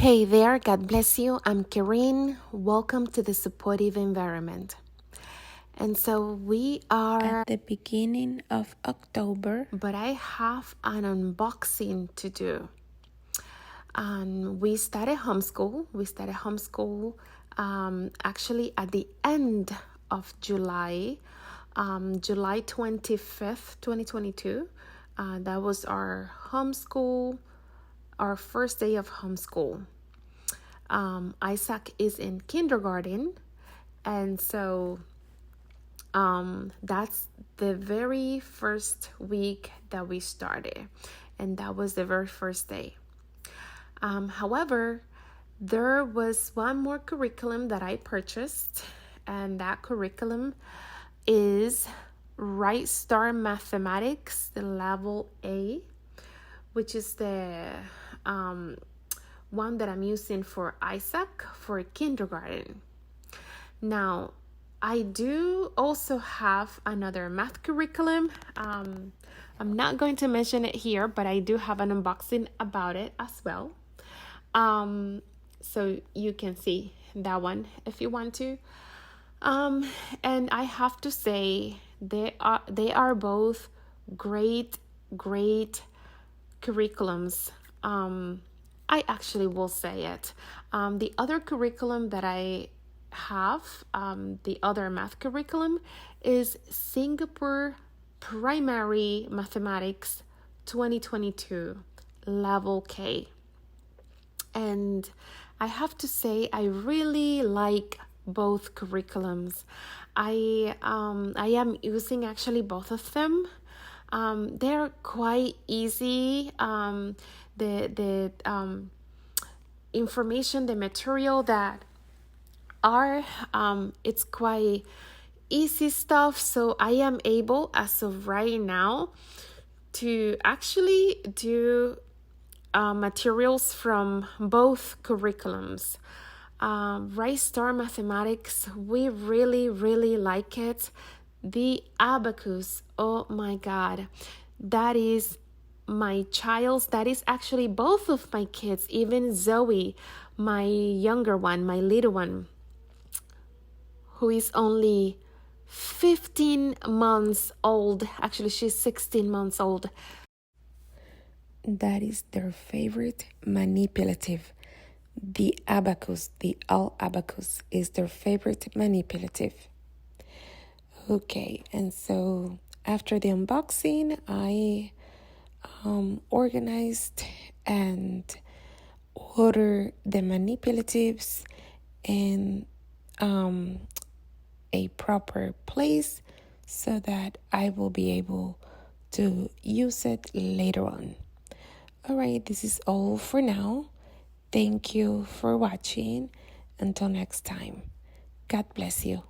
Hey there, God bless you. I'm Karine. Welcome to the supportive environment. And so we are at the beginning of October, but I have an unboxing to do. We started homeschool. Actually at the end of July, July 25th, 2022. That was our first day of homeschool. Isaac is in kindergarten, and so that's the very first week that we started, and that was the very first day. However, there was one more curriculum that I purchased, and that curriculum is RightStart Mathematics, the level A, which is the one that I'm using for Isaac for kindergarten. Now, I do also have another math curriculum. I'm not going to mention it here, but I do have an unboxing about it as well. So you can see that one if you want to. And I have to say they are both great curriculums. I actually will say it. The other curriculum that I have, the other math curriculum, is Singapore Primary Mathematics 2022 Level K. And I have to say I really like both curriculums. I am using actually both of them. They're quite easy. The information, the material that are, it's quite easy stuff. So I am able, as of right now, to actually do materials from both curriculums. RightStart Mathematics, we really like it. The Abacus, oh my God, that is my child's, that is actually both of my kids, even Zoe, my younger one, my little one, who is only 15 months old. Actually, she's 16 months old. that is their favorite manipulative. The abacus, the A Abacus, is their favorite manipulative. Okay, and so after the unboxing, I organized and ordered the manipulatives in a proper place so that I will be able to use it later on. All right, this is all for now. Thank you for watching. Until next time, God bless you.